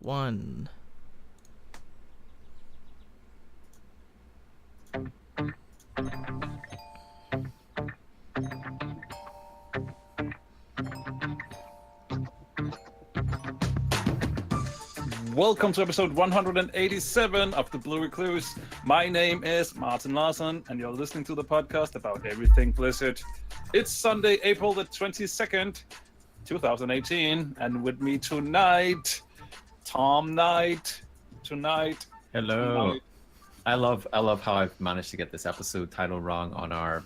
1. Welcome to episode 187 of the Blue Recluse. My name is Martin Larson, and you're listening to the podcast about everything Blizzard. It's Sunday, April the 22nd, 2018, and with me tonight, Tom Knight. Hello. I love how I've managed to get this episode title wrong on our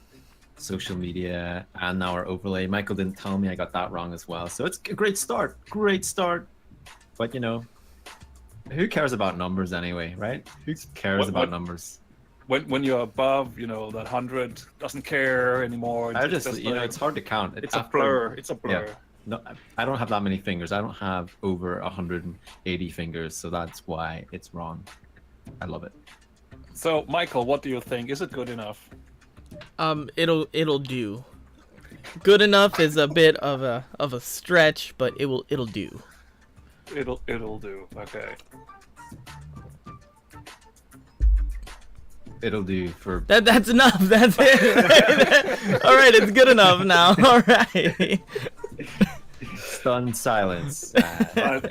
social media and our overlay. Michael didn't tell me I got that wrong as well. So it's a great start. But you know, who cares about numbers anyway, right? Who cares about numbers? When you're above, you know, that 100 doesn't care anymore. It's hard to count. It's a blur. Yeah. No, I don't have that many fingers. I don't have over 180 fingers, so that's why it's wrong. I love it. So, Michael, what do you think? Is it good enough? It'll do. Good enough is a bit of a stretch, but it'll do. It'll do. Okay. It'll do for That's enough. That's it. All right, it's good enough now. All right. stunned silence. All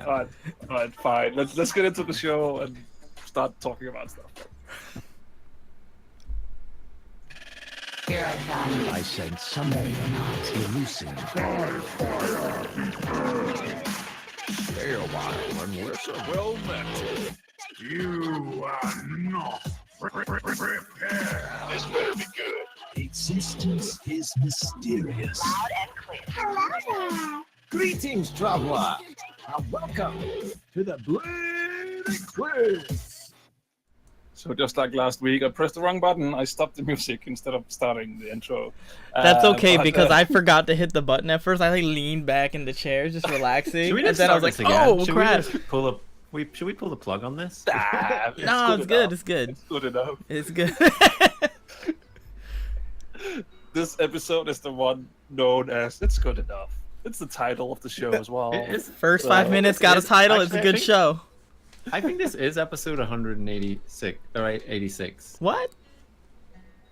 right, fine. Let's get into the show and start talking about stuff. I said somebody not elusive. Stay a while and listen. Well met. You are not prepared. This better be good. Existence is mysterious. Loud and clear. Hello there. Greetings, traveler, and welcome to the Blade Quiz. So just like last week, I pressed the wrong button. I stopped the music instead of starting the intro. That's okay because I forgot to hit the button at first. I leaned back in the chair, just relaxing, Should we and just then I was start like, this again? "Oh Should crap!" Should we pull the plug on this? No, it's good. It's good. It's good enough. It's good. This episode is the one known as "It's Good Enough." It's the title of the show as well. First 5 minutes got a title. It's a good show. I think this is episode 186. All right, 86. What?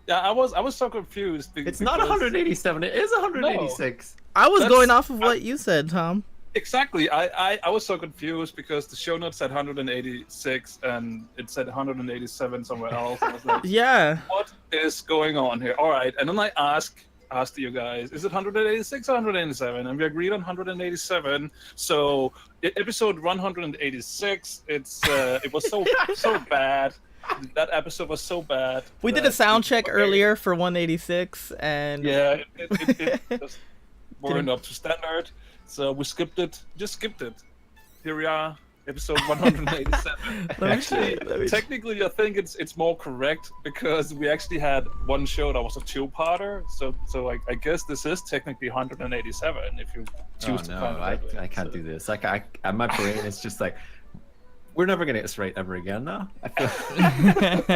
Yeah, I was so confused. It's not 187. It is 186. I was That's- going off of what you said, Tom. Exactly. I was so confused because the show notes said 186 and it said 187 somewhere else. I was like, Yeah. what is going on here? All right, and then I asked you guys, is it 186 or 187? And we agreed on 187. So episode 186, it was so bad. That episode was so bad. We did a sound check earlier for 186, and Yeah, it just weren't up to standard. So we skipped it. Just skipped it. Here we are, episode 187. Technically, I think it's more correct because we actually had one show that was a two-parter. So I guess this is technically 187 if you choose to count it that way. I can't do this. Like my brain is just like, we're never gonna get this right ever again now. I feel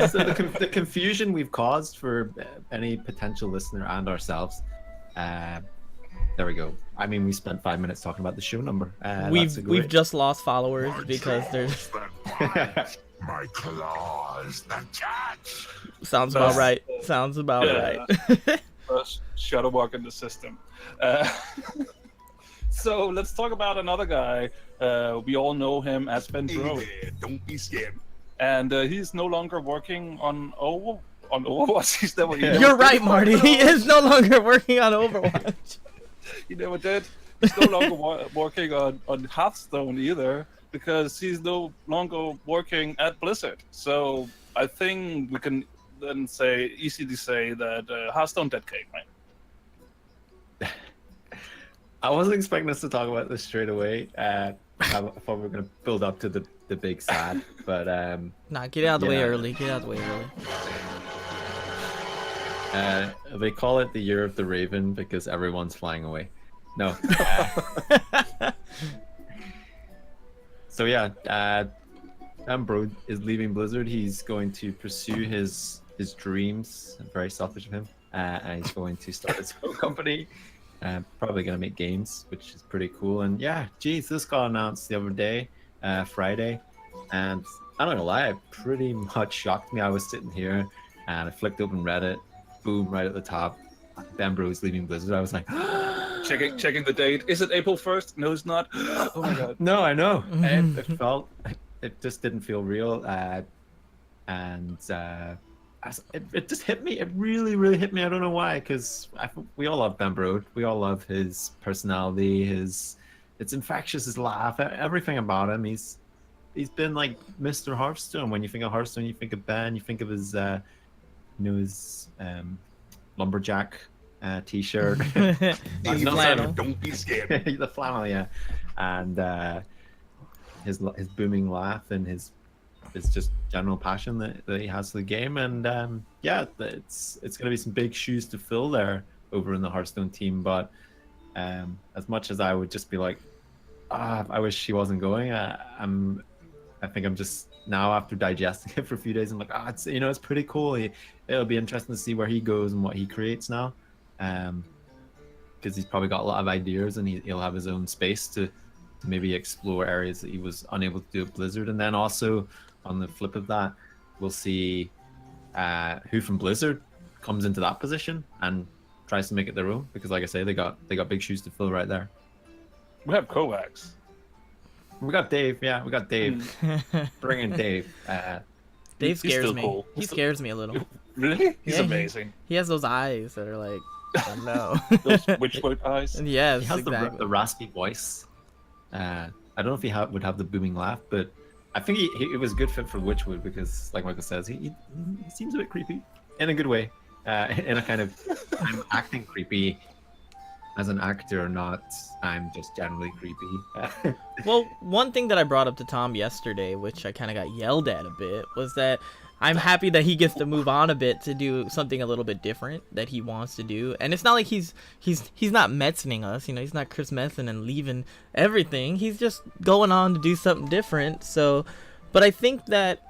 so the confusion we've caused for any potential listener and ourselves. There we go. I mean, we spent 5 minutes talking about the show number. we've just lost followers because there's. My claws, the catch. Sounds about right. Sounds about right. Shadowwalk in the system. So let's talk about another guy. We all know him as Ben Brode, Don't be scared. and he's no longer working on Overwatch. He's never. You're right, Marty. He is no longer working on Overwatch. He never did. He's no longer working on Hearthstone either because he's no longer working at Blizzard. So I think we can then easily say that Hearthstone dead cake, right? I wasn't expecting us to talk about this straight away. I thought we were gonna build up to the big sad, but Nah, get out of the way Yeah. early. Get out of the way early. they call it the year of the Raven because everyone's flying away. No. So yeah, Brode is leaving Blizzard. He's going to pursue his dreams. Very selfish of him. And he's going to start his own company. Probably going to make games, which is pretty cool. And yeah, geez, this got announced the other day. Friday, and I'm not gonna lie, it pretty much shocked me. I was sitting here and I flicked open Reddit, boom, right at the top, Ben Brode's leaving Blizzard. I was like, checking the date. Is it April 1st? No, it's not. Oh my god. no, I know. It just didn't feel real, it just hit me. It really, really hit me. I don't know why, because we all love Ben Brode. We all love his personality. It's infectious. His laugh, everything about him. He's been like Mr. Hearthstone. When you think of Hearthstone, you think of Ben. You think of his, his lumberjack T-shirt. Don't be scared. The flannel, yeah, and his booming laugh and his just general passion that he has for the game, and yeah, it's going to be some big shoes to fill there over in the Hearthstone team. But as much as I would just be like, I wish he wasn't going, I think I'm just now, after digesting it for a few days, I'm like, it's it's pretty cool. It'll be interesting to see where he goes and what he creates now, because he's probably got a lot of ideas, and he'll have his own space to maybe explore areas that he was unable to do at Blizzard. And then also on the flip of that, we'll see who from Blizzard comes into that position and tries to make it their own, because like I say, they got big shoes to fill right there. We have Kovacs. We got Dave. Yeah, we got Dave. Bring in Dave. Dave He's scares still me. cool. He scares me a little. Really? He's Yeah, amazing. He has those eyes that are like, I don't know. Those witchwood eyes. Yes, He has exactly. the raspy voice. I don't know if he would have the booming laugh, but I think he was a good fit for Witchwood, because, like Michael says, he seems a bit creepy in a good way. In a kind of, I'm acting creepy as an actor, not I'm just generally creepy. Well, one thing that I brought up to Tom yesterday, which I kind of got yelled at a bit, was that I'm happy that he gets to move on a bit to do something a little bit different that he wants to do. And it's not like he's not Metzening us, he's not Chris Metzen and leaving everything. He's just going on to do something different. So, but I think that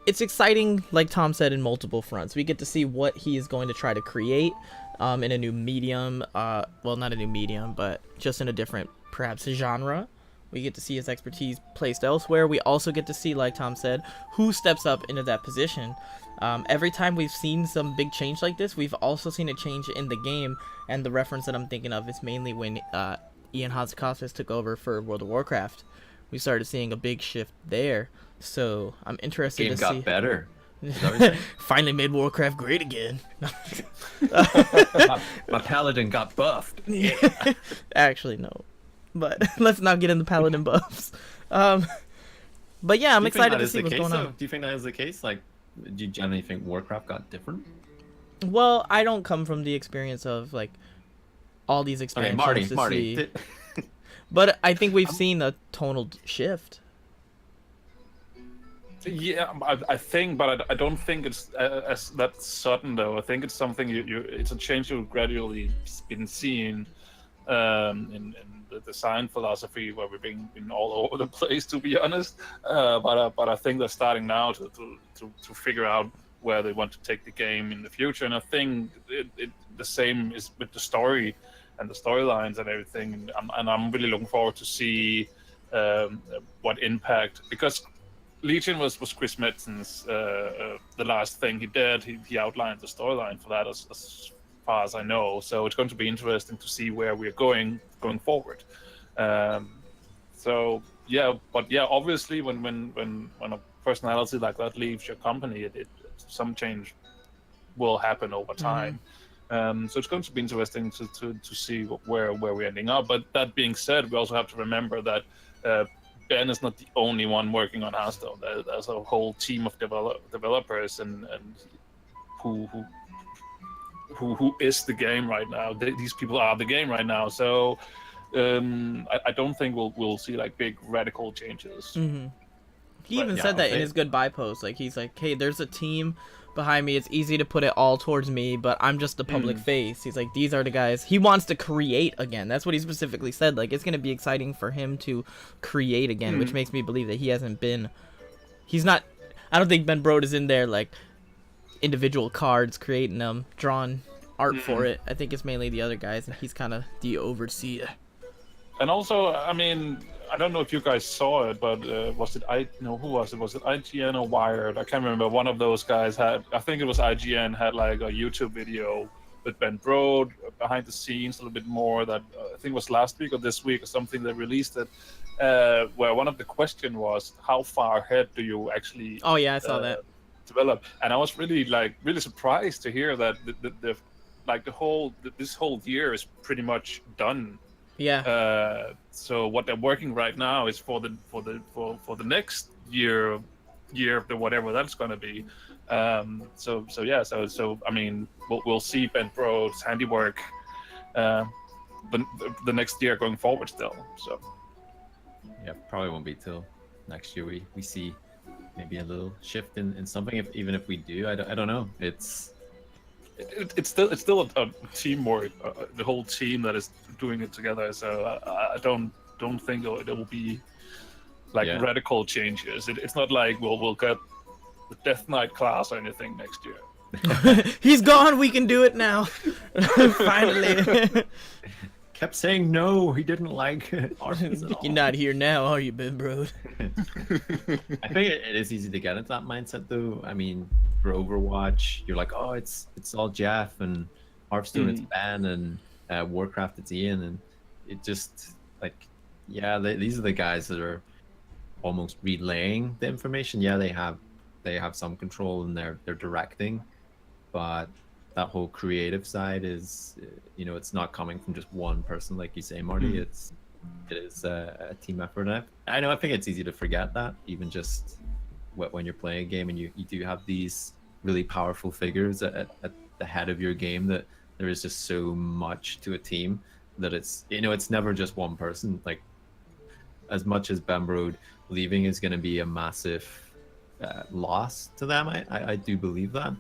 it's exciting, like Tom said, in multiple fronts. We get to see what he is going to try to create in a new medium. Well, not a new medium, but just in a different, perhaps, genre. We get to see his expertise placed elsewhere. We also get to see, like Tom said, who steps up into that position. Every time we've seen some big change like this, we've also seen a change in the game. And the reference that I'm thinking of is mainly when Ian Hatzikostas took over for World of Warcraft. We started seeing a big shift there. So I'm interested to see. Game got better. Finally made Warcraft great again. my paladin got buffed. Actually, no. But let's not get into paladin buffs. But yeah, I'm excited to see what's going on. Do you think that is the case? Like, do you generally think Warcraft got different? Well, I don't come from the experience of like all these expansions to Marty. see. But I think we've seen a tonal shift. Yeah, I think, but I don't think it's as that sudden though. I think it's something it's a change you've gradually been seeing in the design philosophy, where we've been all over the place, to be honest. But I think they're starting now to figure out where they want to take the game in the future, and I think the same is with the story and the storylines and everything. And I'm really looking forward to see what impact, because Legion was Chris Metzen's the last thing he did. He outlined the storyline for that as far as I know. So it's going to be interesting to see where we're going forward. So yeah, but yeah, obviously when a personality like that leaves your company, some change will happen over time. So it's going to be interesting to see where we're ending up. But that being said, we also have to remember that Ben is not the only one working on Hearthstone. There's a whole team of developers and who is the game right now. These people are the game right now. So I don't think we'll see like big radical changes. Mm-hmm. He even said that in his goodbye post. Like, he's like, hey, there's a team behind me. It's easy to put it all towards me, but I'm just the public face. He's like, these are the guys. He wants to create again. That's what he specifically said. Like, it's going to be exciting for him to create again, which makes me believe that he's not, I don't think Ben Brode is in there, like, individual cards, creating them, drawing art for it. I think it's mainly the other guys, and he's kind of the overseer. And also, I mean, I don't know if you guys saw it, but was it who was it? Was it IGN or Wired? I can't remember. One of those guys had, I think it was IGN, had like a YouTube video with Ben Brode behind the scenes a little bit more. That I think was last week or this week or something. They released it, where one of the question was, how far ahead do you actually? Oh yeah, I saw that. Develop, and I was really surprised to hear that this whole year is pretty much done. Yeah. So what they're working right now is for the next year the whatever that's going to be. So I mean we'll see Ben Brode's handiwork the next year going forward still. So yeah, probably won't be till next year we see maybe a little shift in something. Even if we do, I don't know. It's still a teamwork, the whole team that is doing it together. So I don't think it will be like radical changes. It's not like we'll get the Death Knight class or anything next year. He's gone. We can do it now. Finally. Kept saying no. He didn't like RPs at all. You're not here now, are you, Ben Brode? I think it is easy to get into that mindset, though. I mean, for Overwatch, you're like, oh, it's all Jeff, and Hearthstone, it's Ben, and Warcraft, it's Ian, and it just like, yeah, these are the guys that are almost relaying the information. Yeah, they have some control in their directing, but that whole creative side is, it's not coming from just one person, like you say, Marty. It is a team effort. And I think it's easy to forget that, even just when you're playing a game and you do have these really powerful figures at the head of your game, that there is just so much to a team that it's never just one person. Like, as much as Ben Brode leaving is going to be a massive loss to them, I do believe that.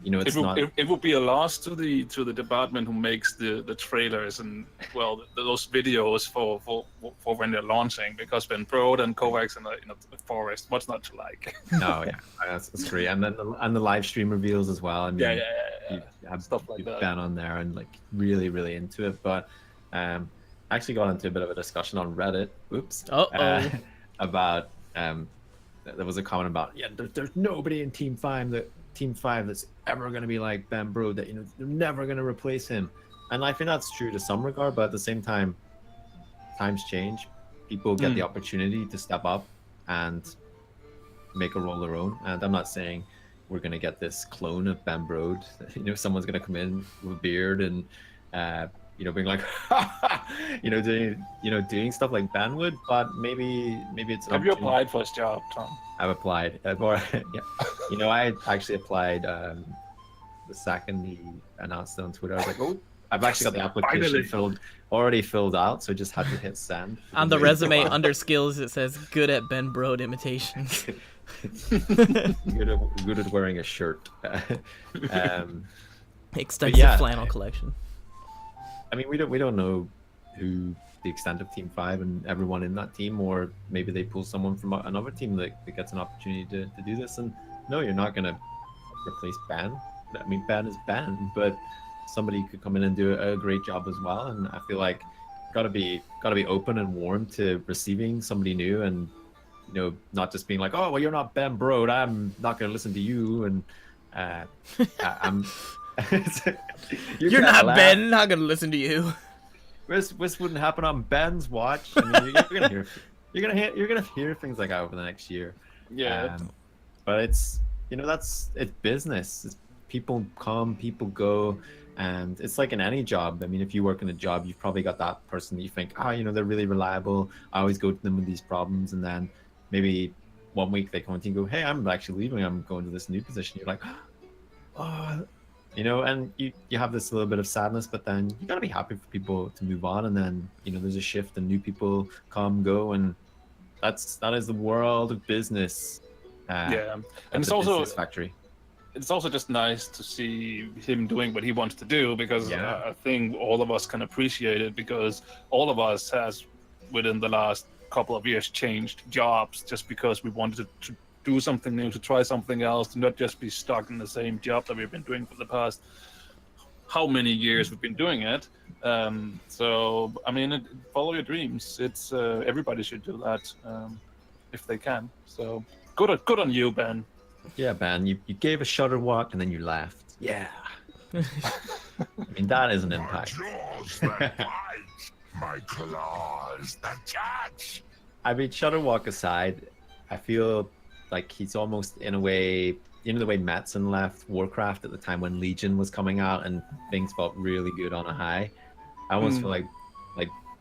It would be a loss to the department who makes the trailers and those videos for when they're launching, because Ben Brode and Kovacs and the Forest, what's not to like? No, yeah, that's great. And then the live stream reveals as well. I mean, you have stuff like that. Ben on there and like really, really into it. But I actually got into a bit of a discussion on Reddit. Oops. About there was a comment about there's nobody in Team 5 that's ever going to be like Ben Brode, that they're never going to replace him. And I think that's true to some regard, but at the same time, times change. People get the opportunity to step up and make a role their own. And I'm not saying we're going to get this clone of Ben Brode. Someone's going to come in with a beard and being like doing stuff like Ben would, but maybe it's have you applied for his job, Tom? I've applied. I actually applied the second he announced it on Twitter. I was like, oh, I've actually got the application already filled out, so I just had to hit send. On the resume under skills, it says good at Ben Brode imitations. good at wearing a shirt. Extensive flannel collection. I mean, we don't know who the extent of Team 5 and everyone in that team, or maybe they pull someone from another team that gets an opportunity to do this. And no, you're not going to replace Ben. I mean, Ben is Ben, but somebody could come in and do a great job as well. And I feel like gotta be open and warm to receiving somebody new, and not just being like, oh, well, you're not Ben Brode, I'm not going to listen to you, and I'm you're not laugh. Ben, not gonna listen to you. This wouldn't happen on Ben's watch. I mean, you're gonna hear things like that over the next year. Yeah. But it's business. It's people come, people go, and it's like in any job. I mean, if you work in a job, you've probably got that person that you think, they're really reliable. I always go to them with these problems, and then maybe 1 week they come to you and go, hey, I'm actually leaving. I'm going to this new position. You're like, oh. And you have this little bit of sadness, but then you gotta be happy for people to move on, and then there's a shift and new people come, go, and that is the world of business. And it's also factory. It's also just nice to see him doing what he wants to do, because I think all of us can appreciate it, because all of us has within the last couple of years changed jobs just because we wanted to do something new, to try something else, to not just be stuck in the same job that we've been doing for the past how many years we've been doing it. So I mean, follow your dreams. It's everybody should do that if they can. So good on you, Ben. Yeah, Ben, you gave a shutter walk and then you laughed. Yeah. I mean, that is an impact. Jaws that bite, my claws that catch. I mean, shutter walk aside, I feel like he's almost in a way, the way Mattson left Warcraft at the time when Legion was coming out and things felt really good on a high. I almost feel like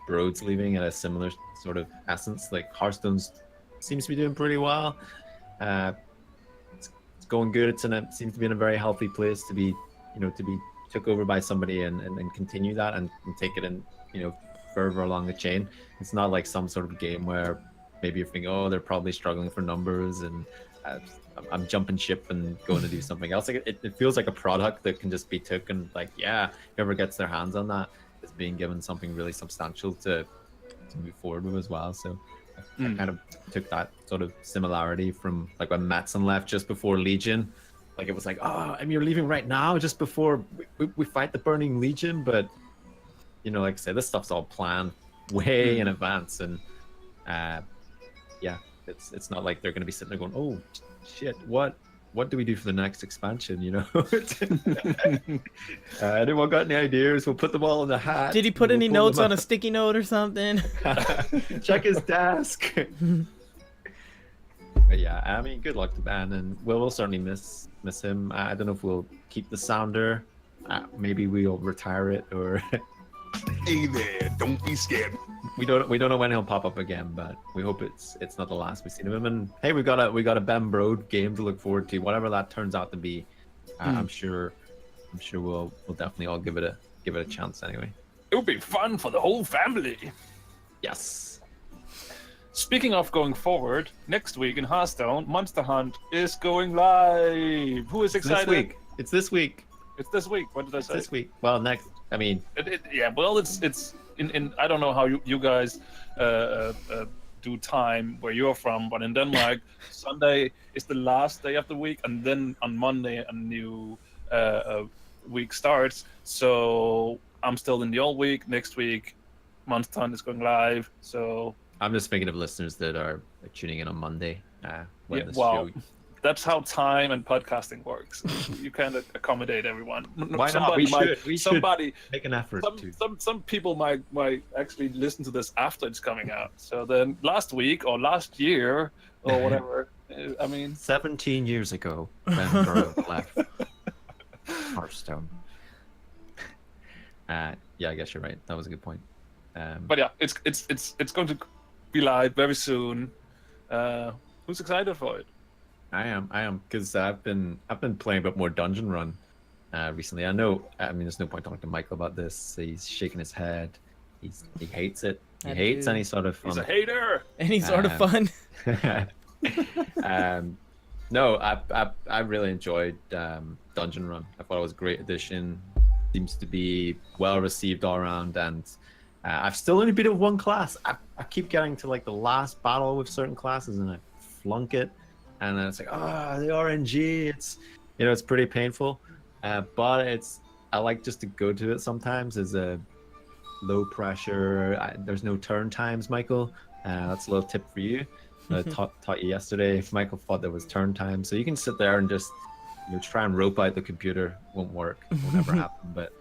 Brode's leaving at a similar sort of essence. Like Hearthstone seems to be doing pretty well. It's going good. Seems to be in a very healthy place to be, to be took over by somebody and continue that and take it in, further along the chain. It's not like some sort of game where maybe you're thinking, oh, they're probably struggling for numbers and I'm jumping ship and going to do something else. Like it feels like a product that can just be taken. Like, yeah, whoever gets their hands on that is being given something really substantial to move forward with as well. So I kind of took that sort of similarity from like when Mattson left just before Legion. Like it was like, oh, I mean, you're leaving right now just before we fight the Burning Legion. But, like I said, this stuff's all planned way in advance. And yeah, it's not like they're going to be sitting there going, oh, shit, what do we do for the next expansion, Anyone got any ideas? We'll put them all in the hat. Did he put any notes on a sticky note or something? Check his desk. But yeah, I mean, good luck to Ben, and we'll certainly miss him. I don't know if we'll keep the sounder. Maybe we'll retire it, or Hey there, don't be scared. we don't know when he'll pop up again. But we hope it's not the last we've seen of him. And hey, we got a Ben Brode game to look forward to, whatever that turns out to be. I'm sure we'll definitely all give it a chance anyway. It would be fun for the whole family. Yes. Speaking of going forward, next week in Hearthstone, Monster Hunt is going live. Who is excited? It's this week. It's this week. What did I say? This week. Well, next. I mean. Yeah. Well, it's in. I don't know how you guys do time where you're from, but in Denmark, Sunday is the last day of the week, and then on Monday a new week starts. So I'm still in the old week. Next week, Monster Hunt is going live. So. I'm just thinking of listeners that are tuning in on Monday. When this wow. show... That's how time and podcasting works. You can't accommodate everyone. Why not? We should make an effort Some people might actually listen to this after it's coming out. So then last week or last year or whatever, I mean... 17 years ago, Ben Brode left Hearthstone. Yeah, I guess you're right. That was a good point. But yeah, it's going to be live very soon. Who's excited for it? I am, because I've been playing a bit more Dungeon Run recently. I mean, there's no point talking to Michael about this. He's shaking his head. He hates it. He hates any sort of fun. He's a hater. Any sort of fun. No, I really enjoyed Dungeon Run. I thought it was a great addition. Seems to be well received all around, and I've still only beat it with one class. I keep getting to like the last battle with certain classes, and I flunk it. And then it's like, the RNG. It's pretty painful, but I like just to go to it sometimes as a low pressure. There's no turn times, Michael. That's a little tip for you. I taught you yesterday. If Michael thought there was turn time, so you can sit there and just try and rope out the computer. Won't work. Won't ever happen. But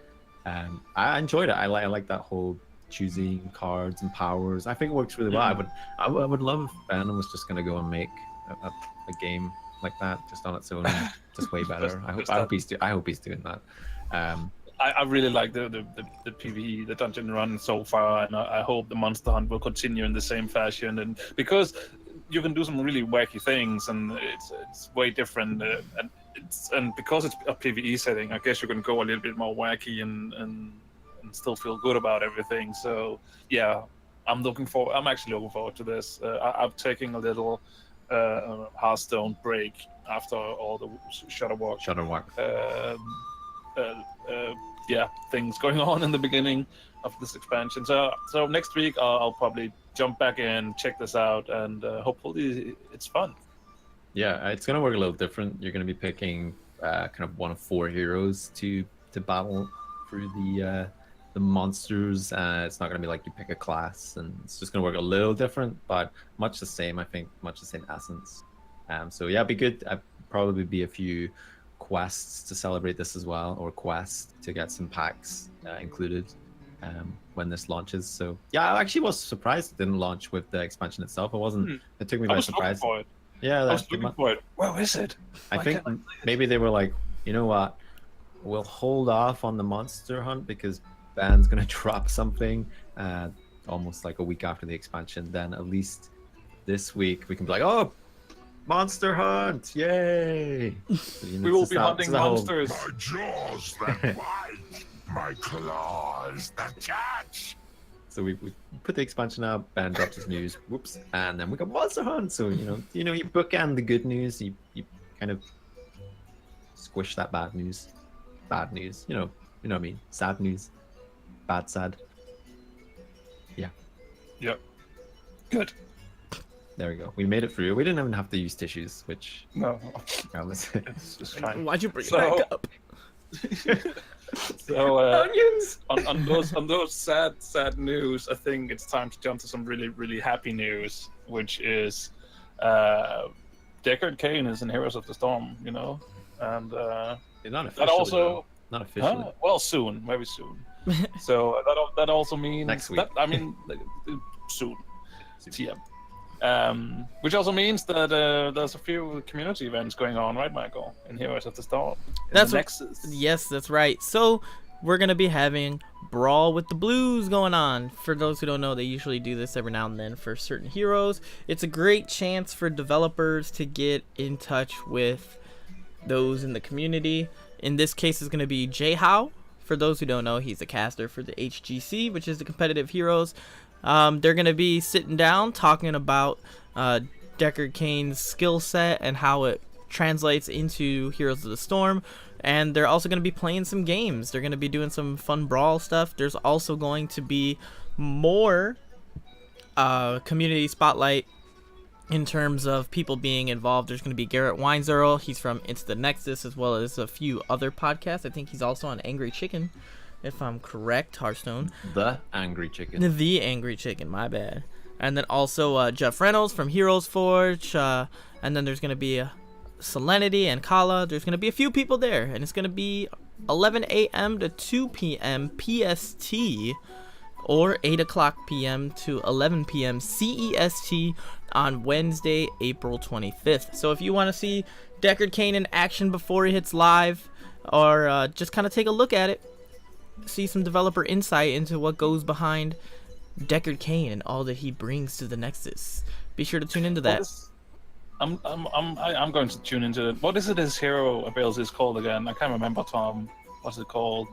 I enjoyed it. I like that whole choosing cards and powers. I think it works really well. I would love if Bannon was just gonna go and make a game like that just on its own, just way better. I hope he's doing that. I really like the PvE, the Dungeon Run so far, and I hope the Monster Hunt will continue in the same fashion. And because you can do some really wacky things, and it's way different, and because it's a PvE setting, I guess you can go a little bit more wacky and still feel good about everything. So yeah, I'm actually looking forward to this. I'm taking a little Hearthstone break after all the Shutterwalk things going on in the beginning of this expansion. So next week I'll probably jump back in, check this out, and hopefully it's fun. Yeah, it's gonna work a little different. You're gonna be picking kind of one of 4 heroes to battle through the monsters. It's not gonna be like you pick a class, and it's just gonna work a little different, but much the same. I think much the same essence. So yeah, it'd be good. I'd probably be a few quests to celebrate this as well, or quests to get some packs included when this launches. So yeah, I actually was surprised it didn't launch with the expansion itself. It wasn't. It took me by surprise. For it. Yeah, I was looking for it. Where is it? I think maybe they were like, you know what, we'll hold off on the monster hunt because Ben's gonna drop something almost like a week after the expansion. Then at least this week we can be like, oh, monster hunt, yay! So, We will be hunting monsters. My jaws that bite, my claws that catch. So we put the expansion out, Ben drops his news, whoops, and then we got monster hunt. So you bookend the good news, you kind of squish that bad news. You know what I mean? Sad news, sad. Yeah. Yep. Good. There we go. We made it through. We didn't even have to use tissues, which No. it's just fine. Why'd you bring So- it back up? So onions. on those sad news, I think it's time to jump to some really happy news, which is Deckard Cain is in Heroes of the Storm, and Not officially. that also though. Not officially. well soon, very soon. So that also means Next week. That, I mean, soon. TM. Which also means that there's a few community events going on, right, Michael? In Heroes of the Storm. That's Nexus. Yes, that's right. So we're gonna be having Brawl with the Blues going on. For those who don't know, they usually do this every now and then for certain heroes. It's a great chance for developers to get in touch with those in the community. In this case, it's gonna be Jay Howe. For those who don't know, he's a caster for the HGC, which is the competitive heroes. They're going to be sitting down talking about Deckard Cain's skill set and how it translates into Heroes of the Storm. And they're also going to be playing some games. They're going to be doing some fun Brawl stuff. There's also going to be more community spotlight in terms of people being involved. There's going to be Garrett Weinzierl. He's from Into the Nexus, as well as a few other podcasts. I think he's also on Angry Chicken, if I'm correct, Hearthstone. The Angry Chicken. The Angry Chicken, my bad. And then also Jeff Reynolds from Heroes Forge. And then there's going to be Selenity and Kala. There's going to be a few people there. And it's going to be 11 a.m. to 2 p.m. PST. Or 8 o'clock p.m. to 11 p.m. CEST on Wednesday, April 25th. So if you want to see Deckard Cain in action before he hits live, or just kind of take a look at it, see some developer insight into what goes behind Deckard Cain and all that he brings to the Nexus, be sure to tune into that. I'm going to tune into it. What is it his hero ability is called again? I can't remember, Tom. What's it called?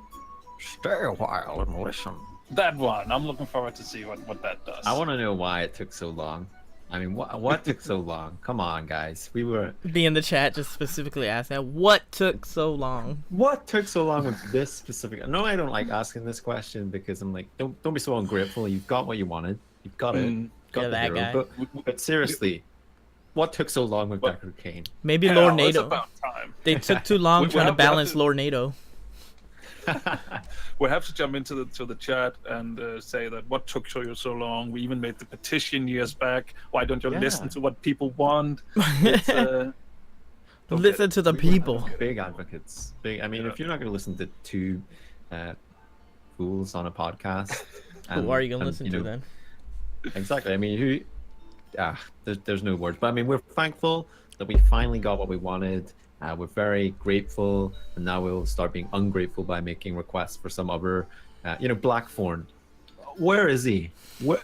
Stay a while and listen. That one. I'm looking forward to see what that does. I want to know why it took so long. I mean, what took so long? Come on, guys. We were... Be in the chat just specifically asking that. What took so long? What took so long with this specific... No, I don't like asking this question because I'm like, don't be so ungrateful. You've got what you wanted. You've got it. Got the that hero. guy. But seriously, what took so long with Deckard Cain? Maybe Hell, Lord it's NATO. about time. They took too long We trying to have- we have balance to- Lord NATO. We have to jump into the chat and say that what took you so long. We even made the petition years back. Why don't you Yeah. listen to what people want? It's, Listen to the people. Big advocates. Big. I mean, if you're not going to listen to two fools on a podcast, Who are you going to listen you to know, then? Exactly. I mean, who? There's no words. But I mean, we're thankful that we finally got what we wanted. We're very grateful, and now we'll start being ungrateful by making requests for some other, Blackthorn. Where is he? Where?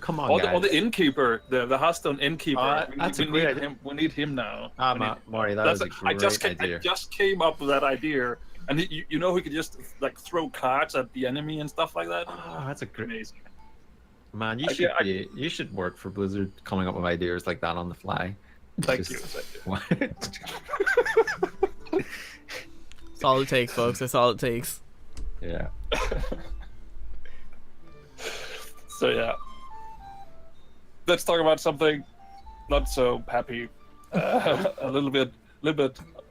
Come on, or guys. the innkeeper, the Hearthstone innkeeper. That's a we great need idea. him. We need him now. Maury, that is a great idea. I just came up with that idea, and he could just like throw cards at the enemy and stuff like that. Oh, that's a great. Amazing. Man, you should work for Blizzard, coming up with ideas like that on the fly. Thank Just- you. What? That's all it takes, folks. That's all it takes. Yeah. So yeah, let's talk about something not so happy, a little bit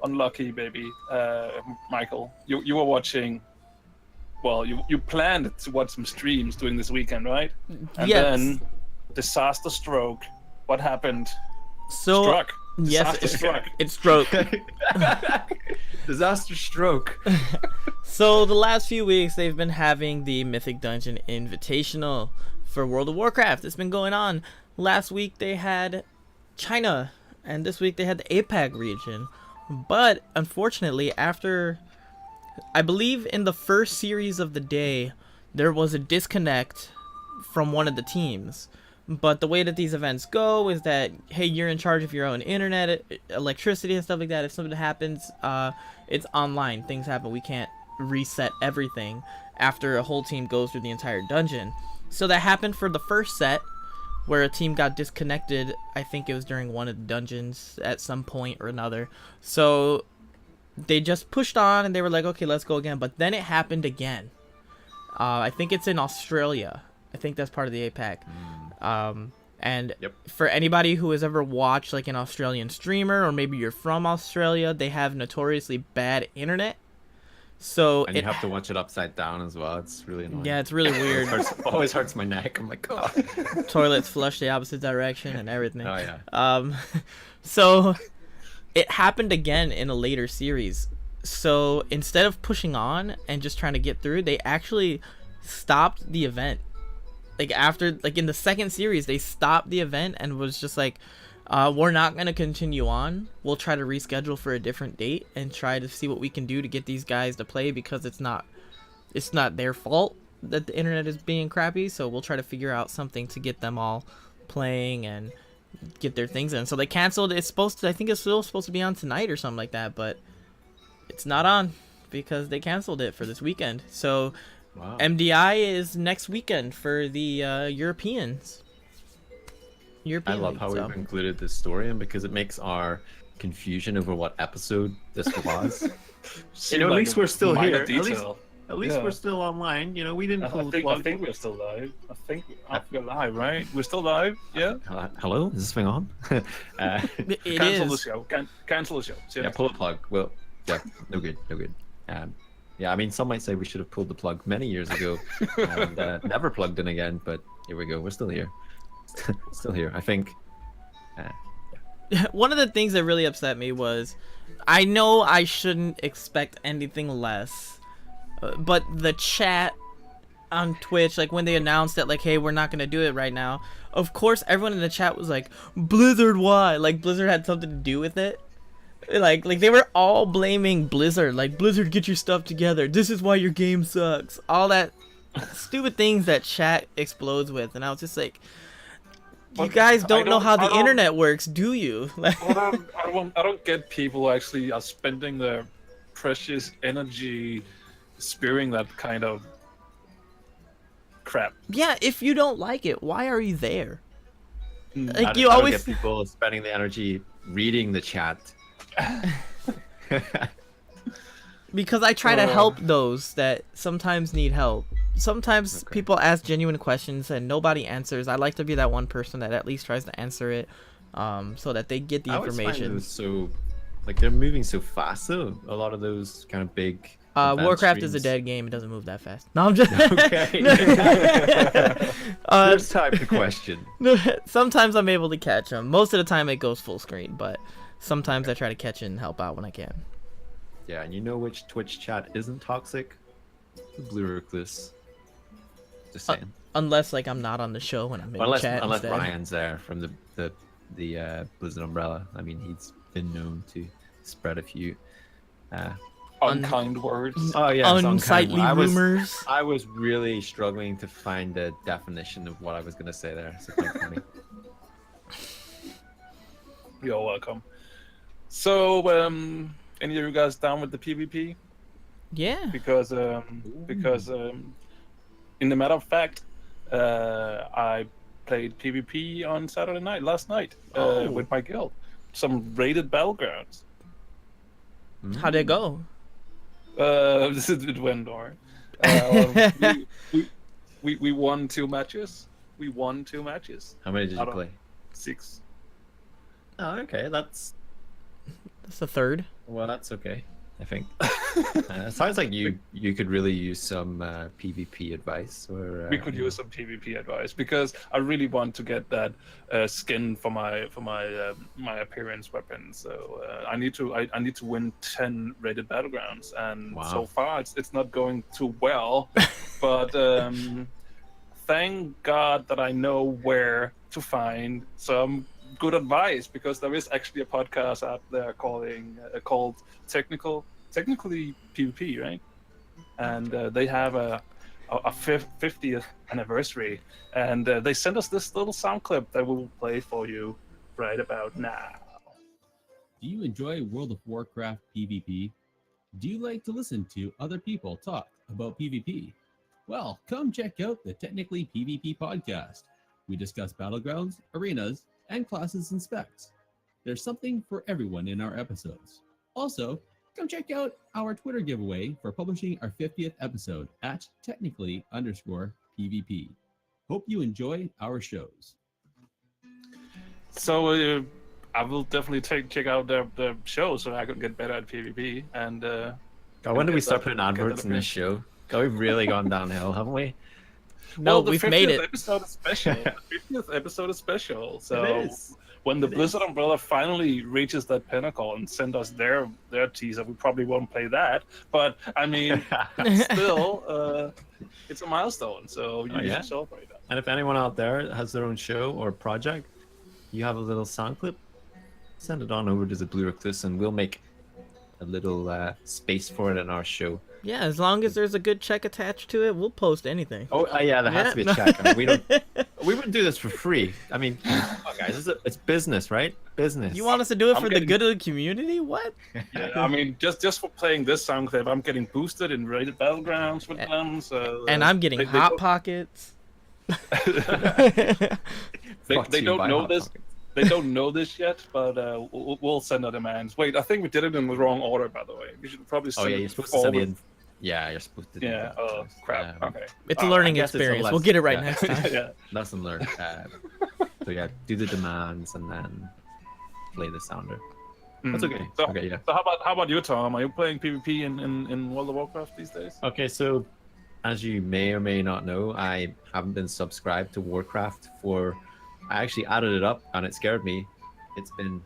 unlucky, maybe. Michael, you were watching well, you planned to watch some streams during this weekend, right? And Yes. then disaster stroke. What happened? So Struck. yes, Disaster struck. it's stroke. Disaster stroke. So the last few weeks they've been having the Mythic Dungeon Invitational for World of Warcraft. It's been going on. Last week they had China, and this week they had the APAC region. But unfortunately, after I believe in the first series of the day, there was a disconnect from one of the teams. But the way that these events go is that, hey, you're in charge of your own internet, electricity, and stuff like that. If something happens, it's online. Things happen. We can't reset everything after a whole team goes through the entire dungeon. So that happened for the first set, where a team got disconnected. I think it was during one of the dungeons at some point or another. So they just pushed on, and they were like, okay, let's go again. But then it happened again. I think it's in Australia. I think that's part of the APAC. And Yep. for anybody who has ever watched like an Australian streamer, or maybe you're from Australia, they have notoriously bad internet. So And you have to watch it upside down as well. It's really annoying. yeah, it's really weird. Always hurts my neck. I'm like, oh. Toilets flush the opposite direction and everything. Oh yeah. So it happened again in a later series. So instead of pushing on and just trying to get through, they actually stopped the event. Like after, like in the second series, they stopped the event and was just like, we're not going to continue on. We'll try to reschedule for a different date and try to see what we can do to get these guys to play, because it's not their fault that the internet is being crappy. So we'll try to figure out something to get them all playing and get their things in. So they canceled. It's supposed to, I think it's still supposed to be on tonight or something like that, but it's not on because they canceled it for this weekend. So Wow. MDI is next weekend for the Europeans. I love League, how so. we've included this story in, because it makes our confusion over what episode this was. Seemed at like least a we're still minor here. Detail. At least Yeah. we're still online. You know, we didn't pull the I plug. think we're still live. I think we're live, right? We're still live, yeah? Hello, is this thing on? It Cancel the is. show. Cancel the show. See you Yeah, next pull the plug. Well, yeah, no good. Yeah, I mean, some might say we should have pulled the plug many years ago and never plugged in again, but here we go. We're still here. Still here, I think. One of the things that really upset me was, I know I shouldn't expect anything less, but the chat on Twitch, like when they announced that, like, hey, we're not gonna do it right now, of course everyone in the chat was like, Blizzard, why? Like Blizzard had something to do with it. Like they were all blaming Blizzard, like, Blizzard, get your stuff together, this is why your game sucks, all that stupid things that chat explodes with. And I was just like, you guys don't know how the internet works, do you? I don't get people who actually are spending their precious energy spewing that kind of crap. Yeah, if you don't like it, why are you there? Like, I you don't always get people spending the energy reading the chat. because I try to help those that sometimes need help. Sometimes people ask genuine questions and nobody answers. I like to be that one person that at least tries to answer it, so that they get the I always find information. those so, like, they're moving so fast. So a lot of those kind of big. advanced Warcraft is a streams. dead game. It doesn't move that fast. No, I'm just. Okay. There's time to question. Sometimes I'm able to catch them. Most of the time it goes full screen, but sometimes I try to catch it and help out when I can. Yeah, and you know which Twitch chat isn't toxic? The Blue Recluse. Just saying. Unless like I'm not on the show when I'm in unless chat unless instead. Brian's there from the Blizzard umbrella. I mean, he's been known to spread a few. Unkind words. Oh yeah, Unsightly rumors. I was really struggling to find a definition of what I was gonna say there. So thanks, Tony. You're welcome. So, any of you guys down with the PvP? Yeah. Because in the matter of fact, I played PvP on Saturday night, last night, with my guild. Some raided battlegrounds. How'd it go? It went alright. We won 2 matches. How many did you Out of play? 6. Oh, okay, that's That's the third. well, that's okay. I think. It sounds like you could really use some PvP advice. Or We could use some PvP advice because I really want to get that skin for my my appearance weapon. So I need to win 10 rated battlegrounds, and Wow. so far it's not going too well. But thank God that I know where to find some good advice, because there is actually a podcast out there called technically PvP, right? And they have a 50th anniversary, and they sent us this little sound clip that we will play for you right about now. Do you enjoy World of Warcraft PvP? Do you like to listen to other people talk about PvP? Well, come check out the Technically PvP podcast. We discuss battlegrounds, arenas, and classes and specs. There's something for everyone in our episodes. Also, come check out our Twitter giveaway for publishing our 50th episode at technically_PvP. Hope you enjoy our shows. So I will definitely check out the show so I can get better at PvP. And God, when do we start putting adverts in this show? God, we've really gone downhill, haven't we? No, well, the we've 50th made it. Episode is special. The 50th episode is special. So It is. when the Blizzard umbrella finally reaches that pinnacle and send us their teaser, we probably won't play that. But I mean, still, it's a milestone. So you should celebrate that. And if anyone out there has their own show or project, you have a little sound clip, send it on over to the Blue Recluse, and we'll make a little space for it in our show. Yeah, as long as there's a good check attached to it, we'll post anything. Oh yeah, there has to be a check. I mean, we wouldn't do this for free. I mean, come on, guys, it's business, right? Business. You want us to do it I'm for getting- the good of the community? What? Yeah, I mean, just for playing this sound clip, I'm getting boosted in rated battlegrounds with them. So And I'm getting they hot don't- pockets. they Brought to you don't by know Hot this. Pockets. They don't know this yet, but we'll send our demands. Wait, I think we did it in the wrong order, by the way. We should probably Oh send yeah, it you're supposed to send me forward. in. Yeah, you're supposed to. Do Yeah. that Oh first. crap. Okay. It's a learning I guess it's a experience. We'll lesson. get it right Yeah. next time. Yeah. Lesson learned. So yeah, do the demands and then play the sounder. That's okay. So, Okay, yeah. So how about you, Tom? Are you playing PvP in World of Warcraft these days? Okay, so as you may or may not know, I haven't been subscribed to Warcraft for. I actually added it up and it scared me. It's been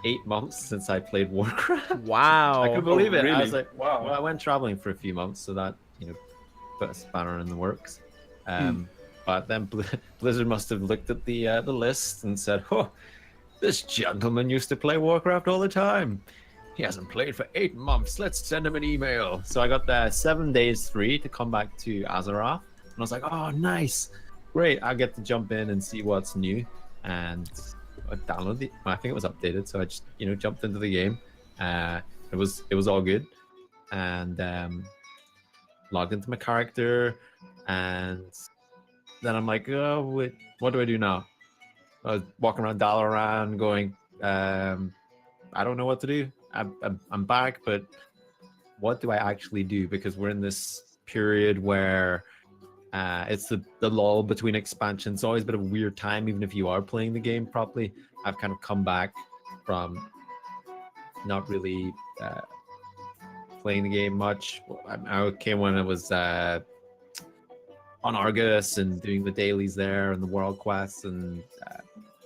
8 months since I played Warcraft. Wow. I couldn't believe it. I really? was like, Wow. Well, I went traveling for a few months, so that put a spanner in the works. But then Blizzard must have looked at the list and said, "Oh, this gentleman used to play Warcraft all the time. He hasn't played for 8 months. Let's send him an email." So I got the 7 days free to come back to Azeroth, and I was like, "Oh, nice, great! I get to jump in and see what's new." And I downloaded it. I think it was updated, so I just jumped into the game. It was all good, and logged into my character, and then I'm like, "Oh, wait, what do I do now?" I was walking around Dalaran going, I don't know what to do. I'm back, but what do I actually do? Because we're in this period where it's the lull between expansions. It's always been a weird time, even if you are playing the game properly. I've kind of come back from not really playing the game much. I came when it was on Argus and doing the dailies there and the world quests and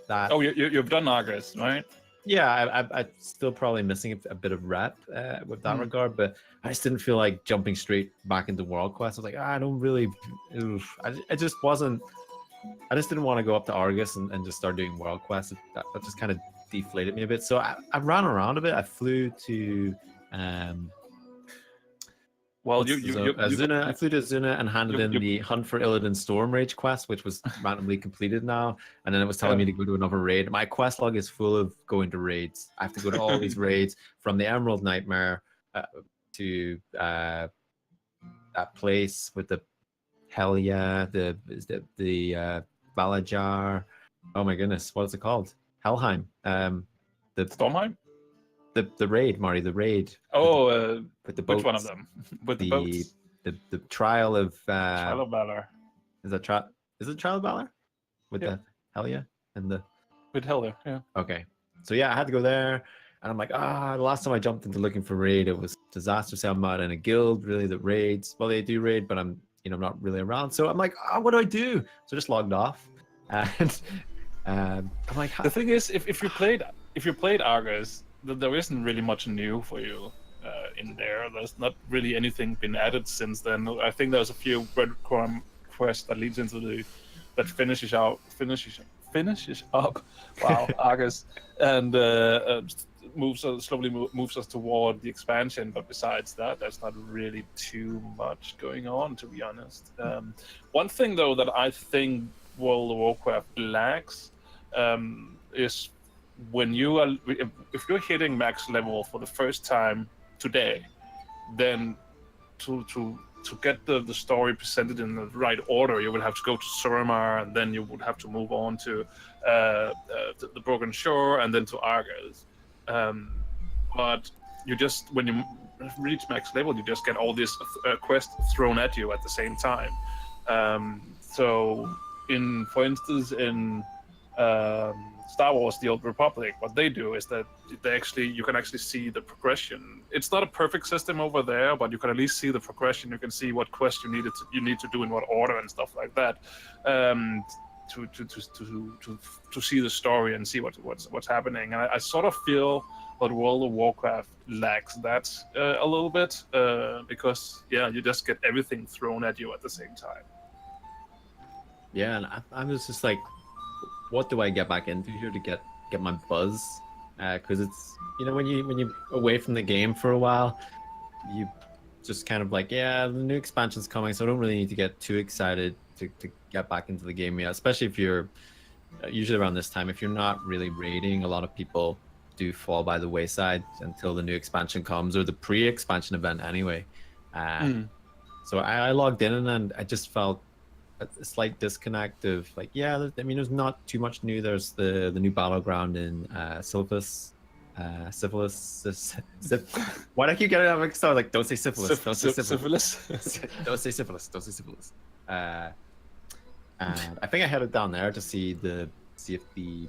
that. Oh, you've done Argus, right? Yeah, I'm still probably missing a bit of rep with that regard, but I just didn't feel like jumping straight back into world quests. I was like, I don't really. I just wasn't. I just didn't want to go up to Argus and just start doing world quests. That just kind of deflated me a bit. So I ran around a bit. I flew to. Well, Azuna. I flew to Azuna and handed in you- the Hunt for Illidan Storm Rage quest, which was randomly completed now. And then it was telling me to go to another raid. My quest log is full of going to raids. I have to go to all these raids from the Emerald Nightmare to that place with the Helia, the Valajar. Oh my goodness, what's it called? Helheim. The Stormheim? the raid, Marty, the raid. Oh, with the boats. which one of them? With the boats? The trial of Trial of Valor. is it Trial of Valor? With Yeah. the Helia and the With Helder, yeah. okay. So yeah, I had to go there. And I'm like, the last time I jumped into looking for raid, it was disaster. So I'm not in a guild really that raids. Well, they do raid, but I'm not really around. So I'm like, what do I do? So I just logged off. And I'm like, The thing is, if you played Argus, there isn't really much new for you in there. There's not really anything been added since then. I think there's a few breadcrumb quests that leads into that finishes up. Wow, Argus, and slowly moves us toward the expansion. But besides that, there's not really too much going on, to be honest. One thing though that I think World of Warcraft lacks is when if you're hitting max level for the first time today, then to get the story presented in the right order, you will have to go to Suramar, and then you would have to move on to the Broken Shore, and then to Argus. But you just, when you reach max level, you just get all these quests thrown at you at the same time. So, for instance, in Star Wars: The Old Republic, what they do is that you can actually see the progression. It's not a perfect system over there, but you can at least see the progression. You can see what quest you need to do in what order and stuff like that, to see the story and see what's happening. And I sort of feel that World of Warcraft lacks that a little bit, because you just get everything thrown at you at the same time. Yeah, and I was just like, what do I get back into here to get my buzz? Because it's, when you're away from the game for a while, you just kind of like, the new expansion's coming, so I don't really need to get too excited to get back into the game yet. Especially if you're usually around this time, if you're not really raiding, a lot of people do fall by the wayside until the new expansion comes, or the pre-expansion event anyway. So I logged in, and I just felt a slight disconnect of like, there's not too much new. There's the new battleground in Syphilis. Why do I keep getting that mixed up? Like, don't say syphilis. Don't say syphilis. Don't say syphilis. Don't say syphilis. And I think I headed down there to see if the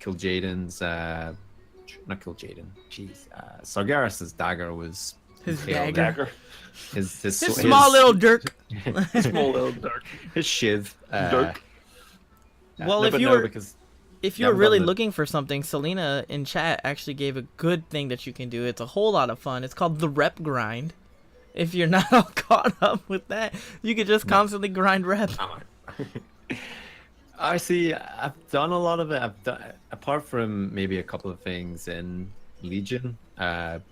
Kil'jaeden's not Kil'jaeden. Jeez, Sargeras's dagger was His dagger. His small little dirk. Small little dirk. His shiv. Dirk. Well, if you were really looking for something, Selena in chat actually gave a good thing that you can do. It's a whole lot of fun. It's called the rep grind. If you're not all caught up with that, you could just constantly grind rep. I see. I've done a lot of it. I've done, apart from maybe a couple of things in Legion. I've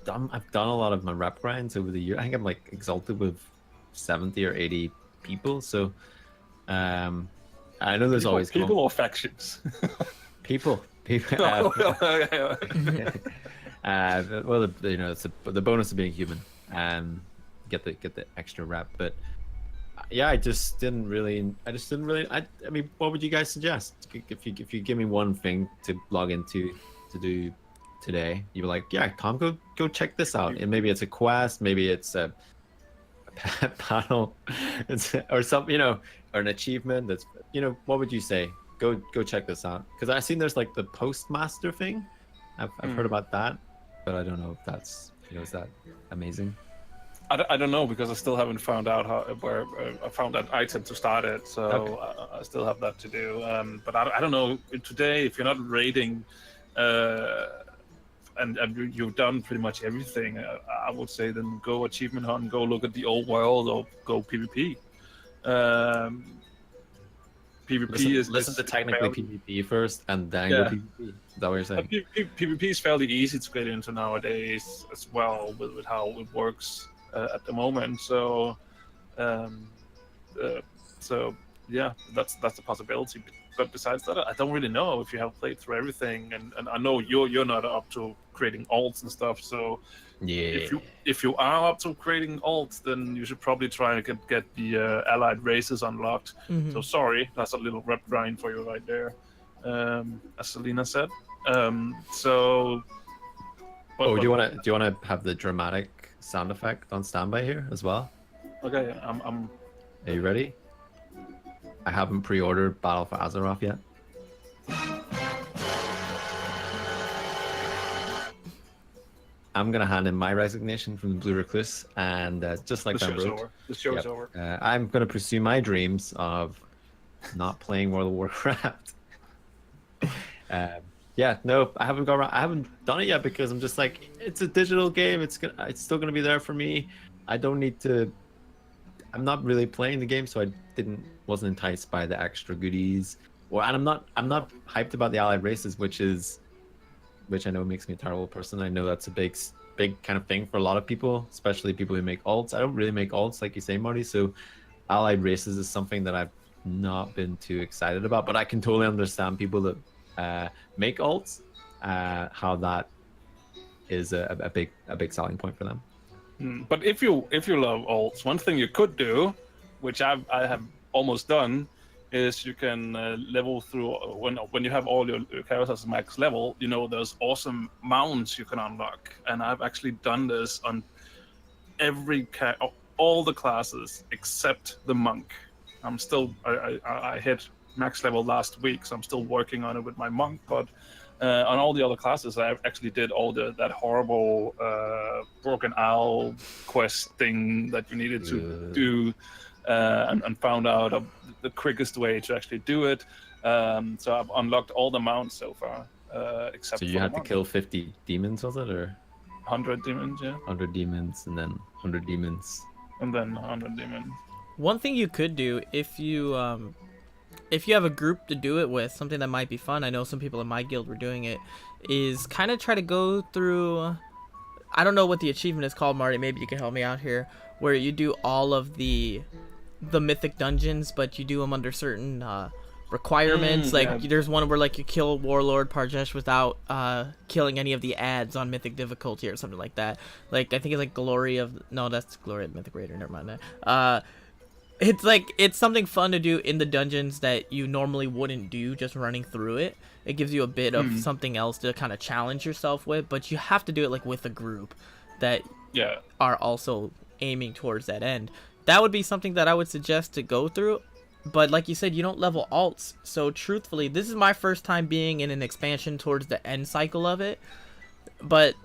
done a lot of my rep grinds over the year. I think I'm like exalted with 70 or 80 people. So I know there's always people or factions. people. Well, it's the bonus of being human. Get the extra rep, but I just didn't really. I mean, what would you guys suggest if you give me one thing to log into to do today? You were like, Tom, go check this out. And maybe it's a quest, maybe it's a panel, or something, or an achievement. That's, what would you say? Go check this out, because I've seen there's like the postmaster thing. I've heard about that, but I don't know if that's is that amazing. I don't know, because I still haven't found out where I found that item to start it, so okay. I still have that to do. But I don't know today, if you're not raiding, and you've done pretty much everything, I would say then go achievement hunt, go look at the old world, or go PvP. PvP listen to technically PvP first, and then go PvP. Is that what you're saying? PvP is fairly easy to get into nowadays as well, with how it works at the moment. So, that's a possibility. But besides that, I don't really know if you have played through everything, and I know you're not up to creating alts and stuff. So if you are up to creating alts, then you should probably try and get the allied races unlocked. Mm-hmm. So sorry, that's a little rep grind for you right there, as Selena said. Do you want to have the dramatic sound effect on standby here as well? Okay, I'm. Are you ready? I haven't pre-ordered Battle for Azeroth yet. I'm gonna hand in my resignation from the Blue Recluse, and just like The that show's road, over. The show's over. I'm gonna pursue my dreams of not playing World of Warcraft. Yeah, no, I haven't done it yet because I'm just like, it's a digital game. It's still gonna be there for me. I don't need to. I'm not really playing the game, so I wasn't enticed by the extra goodies. And I'm not hyped about the allied races, which I know makes me a terrible person. I know that's a big kind of thing for a lot of people, especially people who make alts. I don't really make alts, like you say, Marty. So allied races is something that I've not been too excited about, but I can totally understand people that make alts, how that is a big selling point for them. But if you love alts, one thing you could do, which I have almost done, is you can level through when you have all your characters max level. You know, there's awesome mounts you can unlock, and I've actually done this on all the classes except the monk. I'm still I hit max level last week, so I'm still working on it with my monk. But on all the other classes, I actually did all that horrible broken owl quest thing that you needed to do, and found out the quickest way to actually do it. So I've unlocked all the mounts so far, except. So you had to kill 50 demons, was it, or 100 demons? Yeah. 100 demons, and then 100 demons, And then 100 demons. One thing you could do if you have a group to do it with, something that might be fun, I know some people in my guild were doing it, is kind of try to go through, I don't know what the achievement is called, Marty, maybe you can help me out here, where you do all of the mythic dungeons, but you do them under certain requirements. There's one where like you kill Warlord Parjesh without killing any of the ads on mythic difficulty or something like that. Like I think it's like Glory of Mythic Raider, never mind that. It's something fun to do in the dungeons that you normally wouldn't do just running through it. It gives you a bit of something else to kind of challenge yourself with, but you have to do it like with a group that are also aiming towards that end. That would be something that I would suggest to go through. But like you said, you don't level alts. So truthfully, this is my first time being in an expansion towards the end cycle of it. But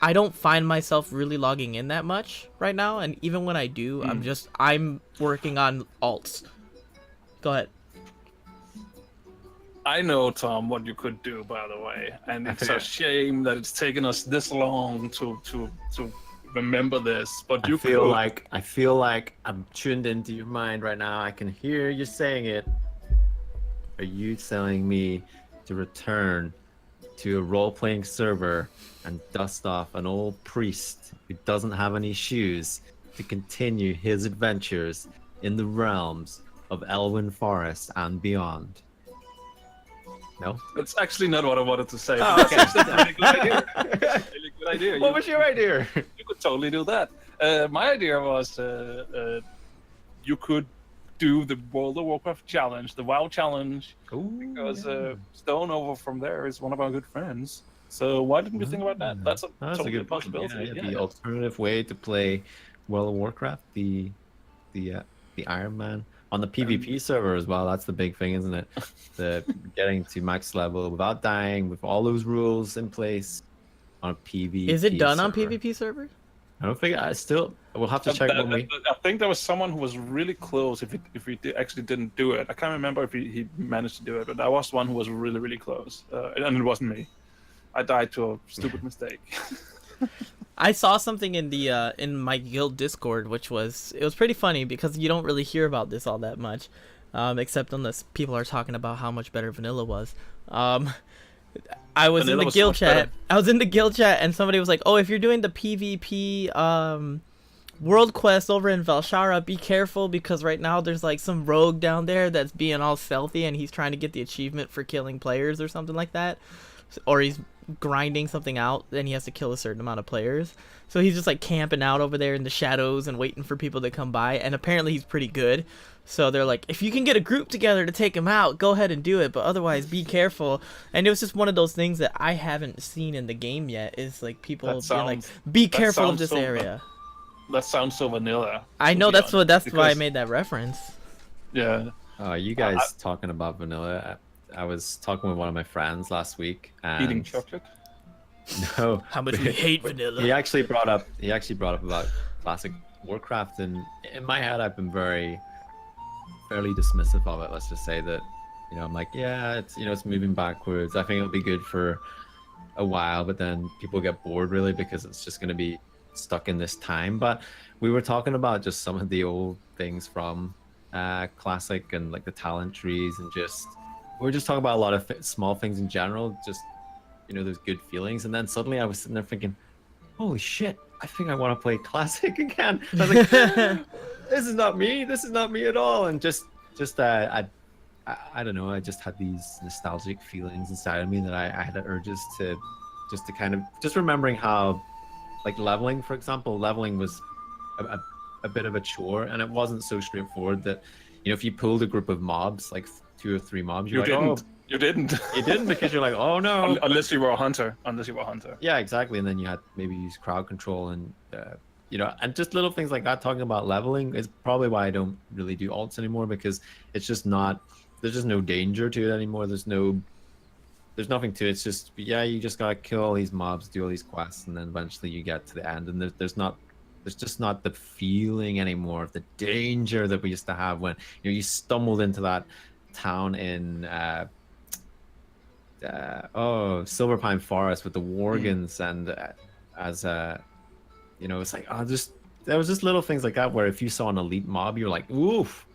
I don't find myself really logging in that much right now. And even when I do, I'm working on alts. Go ahead. I know, Tom, what you could do, by the way. And it's a shame that it's taken us this long to remember this, but I feel like I'm tuned into your mind right now. I can hear you saying it. Are you telling me to return to a role-playing server and dust off an old priest who doesn't have any shoes to continue his adventures in the realms of Elwyn Forest and beyond? No? That's actually not what I wanted to say. Oh, okay. That's a really good idea. Really good idea. What was your idea? You could totally do that. My idea was you could do the World of Warcraft challenge, the WoW challenge, because Stone over from there is one of our good friends. So why didn't we think about that? That's a good possibility. Yeah, the alternative way to play World of Warcraft, the Iron Man. On the PvP server as well, that's the big thing, isn't it? The getting to max level without dying, with all those rules in place on a PvP. Is it done server. on PvP server? I don't think we'll have to check when we. I think there was someone who was really close. If he actually didn't do it, I can't remember if he managed to do it, but I was one who was really, really close, and it wasn't me. I died to a stupid mistake. I saw something in the in my guild Discord, which was pretty funny because you don't really hear about this all that much, except unless people are talking about how much better vanilla was. I was in the guild chat. I was in the guild chat, and somebody was like, "Oh, if you're doing the PvP world quest over in Valshara, be careful because right now there's like some rogue down there that's being all stealthy, and he's trying to get the achievement for killing players or something like that, or he's grinding something out, then he has to kill a certain amount of players. So he's just like camping out over there in the shadows and waiting for people to come by, and apparently he's pretty good. So they're like, if you can get a group together to take him out, go ahead and do it, but otherwise be careful. And it was just one of those things that I haven't seen in the game yet, is like people being like, be careful of this area. That sounds so vanilla. I know, that's why I made that reference. Yeah. You guys talking about vanilla? I was talking with one of my friends last week. And eating chocolate? No. How much we hate vanilla. He actually brought up about classic Warcraft, and in my head I've been fairly dismissive of it. Let's just say that, I'm like, yeah, it's it's moving backwards. I think it'll be good for a while, but then people get bored really because it's just going to be stuck in this time. But we were talking about just some of the old things from classic, and like the talent trees, and just we were just talking about a lot of small things in general, just those good feelings. And then suddenly I was sitting there thinking, holy shit, I think I want to play classic again. I was like, this is not me at all. And just I don't know, I just had these nostalgic feelings inside of me that I had the urges to kind of just remembering how, like, leveling, for example, was a bit of a chore, and it wasn't so straightforward that if you pulled a group of mobs, like 2 or 3 mobs, you didn't because you're like, oh no, unless you were a hunter. Yeah, exactly. And then you had maybe use crowd control, and and just little things like that. Talking about leveling is probably why I don't really do alts anymore, because it's just not, there's just no danger to it anymore. There's nothing to it. It's just, you just gotta kill all these mobs, do all these quests, and then eventually you get to the end, and there's just not the feeling anymore of the danger that we used to have when you stumbled into that town in Silverpine Forest with the Worgans, and it's like, there was just little things like that where if you saw an elite mob, you're like, oof,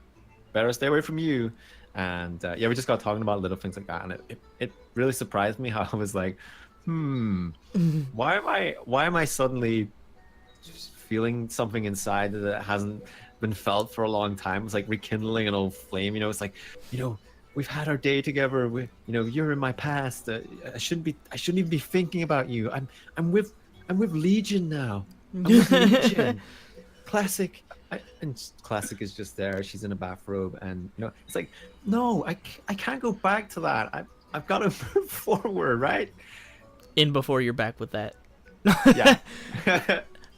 better stay away from you. And we just got talking about little things like that, and it really surprised me how I was like, why am I suddenly just feeling something inside that hasn't been felt for a long time? It's like rekindling an old flame. It's like, we've had our day together. You're in my past. I shouldn't even be thinking about you. I'm with Legion now. I'm with Legion. Classic. And Classic is just there. She's in a bathrobe, and it's like, no, I can't go back to that. I've got to move forward, right? In before you're back with that. Yeah.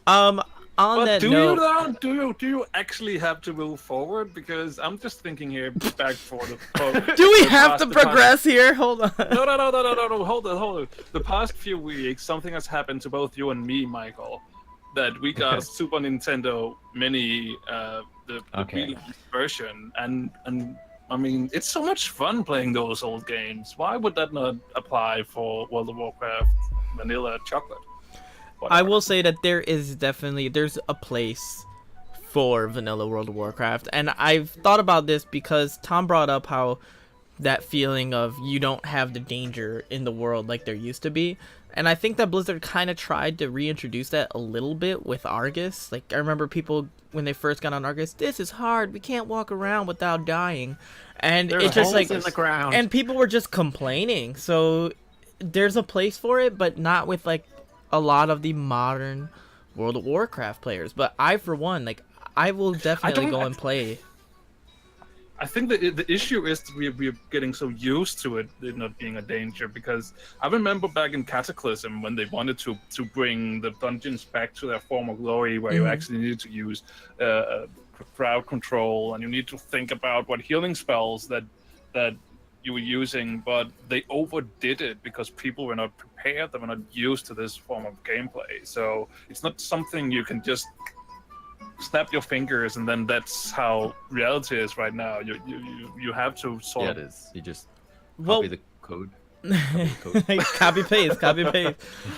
On but that do note, do you actually have to move forward? Because I'm just thinking here back for the do we have to progress here? Hold on. No, hold on. The past few weeks, something has happened to both you and me, Michael. That we got Super Nintendo Mini, the Wii version, and I mean, it's so much fun playing those old games. Why would that not apply for World of Warcraft Vanilla Chocolate? Whatever. I will say that there's a place for Vanilla World of Warcraft, and I've thought about this because Tom brought up how that feeling of you don't have the danger in the world like there used to be. And I think that Blizzard kind of tried to reintroduce that a little bit with Argus. Like, I remember people, when they first got on Argus, this is hard, we can't walk around without dying. And it's just like, in the ground. And people were just complaining. So there's a place for it, but not with, like, a lot of the modern World of Warcraft players. But I, for one, like, I will definitely go and play. I think the issue is that we're getting so used to it not being a danger, because I remember back in Cataclysm when they wanted to bring the dungeons back to their former glory, where you actually needed to use crowd control, and you need to think about what healing spells that you were using, but they overdid it because people were not prepared, they were not used to this form of gameplay. So it's not something you can just snap your fingers and then that's how reality is right now. You have to sort it is. You just copy the code. Copy paste.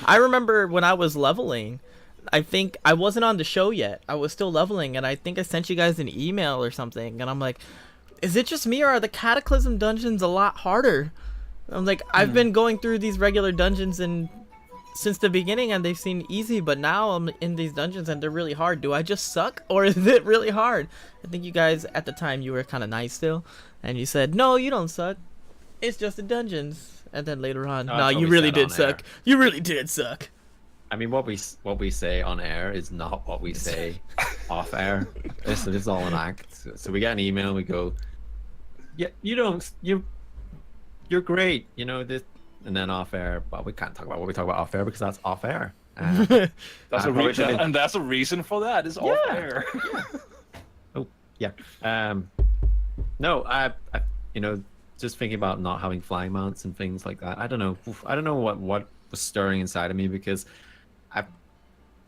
I remember when I was leveling, I think I wasn't on the show yet. I was still leveling, and I think I sent you guys an email or something, and I'm like, is it just me, or are the Cataclysm dungeons a lot harder? I'm like, I've been going through these regular dungeons since the beginning, and they've seemed easy, but now I'm in these dungeons and they're really hard. Do I just suck, or is it really hard? I think you guys at the time, you were kind of nice still, and you said, no, you don't suck, it's just the dungeons. And then later on, no, you really did suck. You really did suck. I mean, what we say on air is not what we say off air. This is all an act. So we get an email and we go, yeah, you're great, this. And then off air, well, we can't talk about what we talk about off air because that's off air. That's a reason, and that's a reason for that. Is off air. Oh yeah. No, I just thinking about not having flying mounts and things like that. I don't know what was stirring inside of me because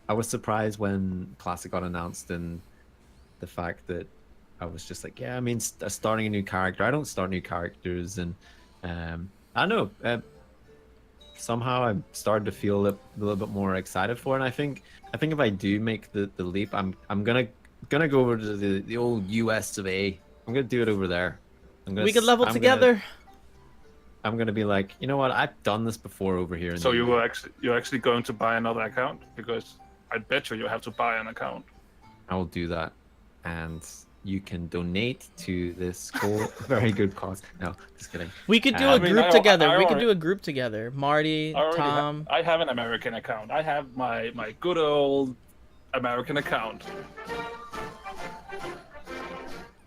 I was surprised when Classic got announced, and the fact that I was just like, yeah, I mean, starting a new character. I don't start new characters, and I don't know. Somehow I started to feel a little bit more excited for it. And I think if I do make the leap, I'm gonna go over to the old US of A. I'm gonna do it over there. We could level together. I'm gonna be like, you know what? I've done this before over here. So you're actually going to buy another account? Because I bet you have to buy an account. I will do that, and you can donate to this cool, very good cause. No, just kidding. We could do a group together. We could do a group together. Marty, Tom. I have an American account. I have my good old American account.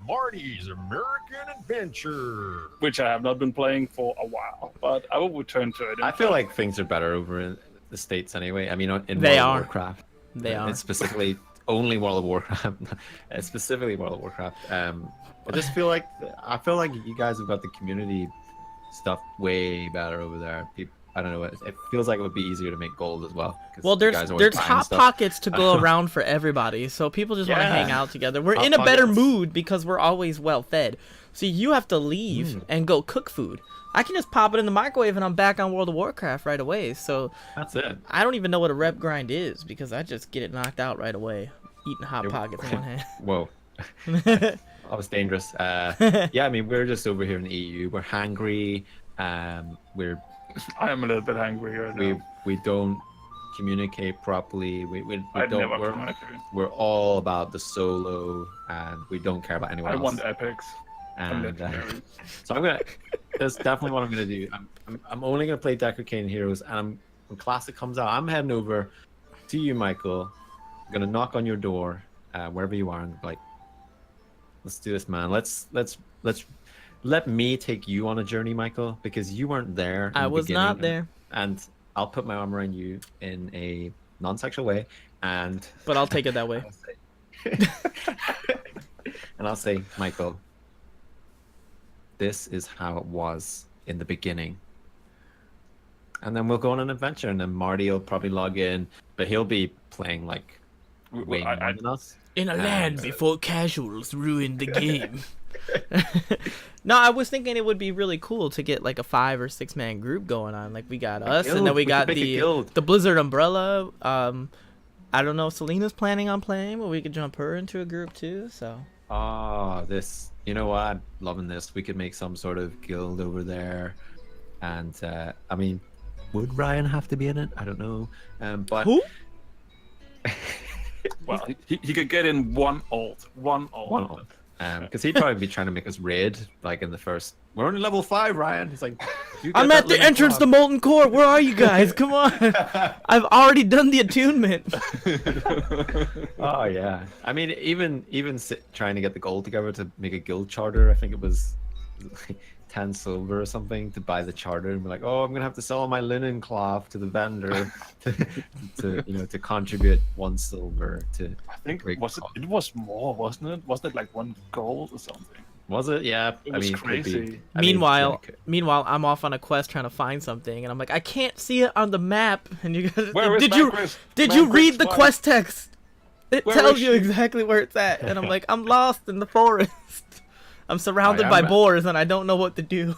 Marty's American Adventure. Which I have not been playing for a while, but I will return to it. I feel like things are better over in the States anyway. I mean, in They World are. of Warcraft. They are. It's specifically only World of Warcraft. Specifically World of Warcraft. I just feel like you guys have got the community stuff way better over there. I don't know. It feels like it would be easier to make gold as well. Well, there's hot pockets to go around for everybody, so people just want to hang out together. We're in a better mood because we're always well fed. See, you have to leave and go cook food. I can just pop it in the microwave and I'm back on World of Warcraft right away. So that's it. I don't even know what a rep grind is because I just get it knocked out right away, eating hot pockets in one hand. Whoa. That was dangerous. Yeah, I mean, we're just over here in the EU. We're hangry. I am a little bit hungry here now. We don't communicate properly. We're all about the solo, and we don't care about anyone else. I want epics. And so that's definitely what I'm gonna do. I'm only gonna play Deck Arcane Heroes, and when Classic comes out, I'm heading over to you, Michael. I'm gonna knock on your door, wherever you are, and be like, let's do this, man. Let's let me take you on a journey, Michael, because you weren't there. I was not there. And I'll put my arm around you in a non-sexual way, but I'll take it that way. And I'll say, Michael, this is how it was in the beginning. And then we'll go on an adventure, and then Marty will probably log in, but he'll be playing like way more than us. In a land before casuals ruined the game. No, I was thinking it would be really cool to get like a 5 or 6 man group going on. Like we got us, and then we got the Blizzard Umbrella. I don't know if Selena's planning on playing, but we could jump her into a group too. So. You know what? I'm loving this. We could make some sort of guild over there, and I mean, would Ryan have to be in it? I don't know. But who? Well, he could get in one alt. Because he'd probably be trying to make us raid, like in the first. We're only level 5, Ryan. He's like, I'm at the entrance to Molten Core. Where are you guys? Come on. I've already done the attunement. Oh yeah. I mean, even trying to get the gold together to make a guild charter. I think it was like 10 silver or something to buy the charter, and we're like, oh, I'm gonna have to sell my linen cloth to the vendor to contribute 1 silver to. I think it was more, wasn't it? Wasn't it like 1 gold or something? Was it? Yeah. It was crazy. Meanwhile, I'm off on a quest trying to find something, and I'm like, I can't see it on the map. And you guys, did you read the quest text? It tells you exactly where it's at, and I'm like, I'm lost in the forest. I'm surrounded by boars, and I don't know what to do.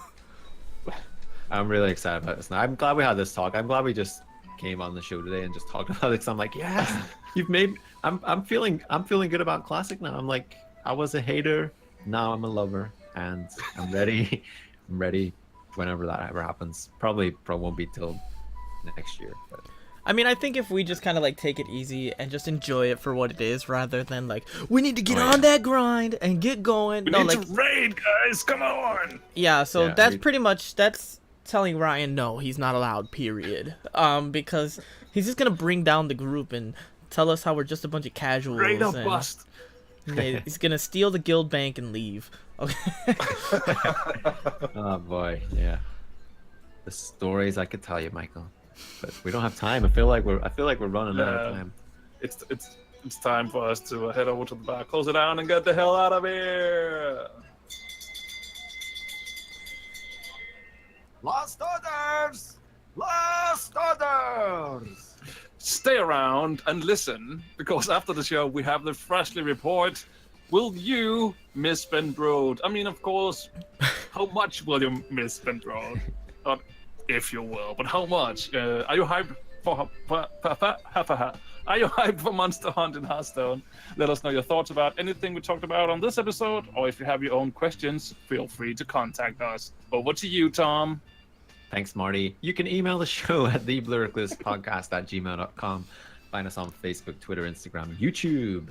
I'm really excited about this. Now, I'm glad we had this talk. I'm glad we just came on the show today and just talked about it. Cause I'm like, yes, you've made. I'm feeling good about Classic now. I'm like, I was a hater. Now I'm a lover, and I'm ready. I'm ready whenever that ever happens. Probably won't be till next year. But. I mean, I think if we just kind of like take it easy and just enjoy it for what it is, rather than like we need to get on that grind and get going. We need to raid, guys. Come on. Yeah. So that's pretty much telling Ryan no, he's not allowed. Period. Because he's just gonna bring down the group and tell us how we're just a bunch of casuals. Raid up bust. He's gonna steal the guild bank and leave. Okay. Oh boy, yeah. The stories I could tell you, Michael, but we don't have time. I feel like we're running out of time. It's time for us to head over to the bar, close it down, and get the hell out of here. Lost orders! Lost orders! stay around and listen, because after the show we have the Freshly Report. Will you miss Ben Brode? I mean, of course, how much will you miss Ben Brode? Not if you will, but how much? Are you hyped Are you hyped for Monster Hunt in Hearthstone? Let us know your thoughts about anything we talked about on this episode, or if you have your own questions, feel free to contact us. Over to you, Tom. Thanks, Marty. You can email the show at thebluereclusepodcast@gmail.com. Find us on Facebook, Twitter, Instagram, YouTube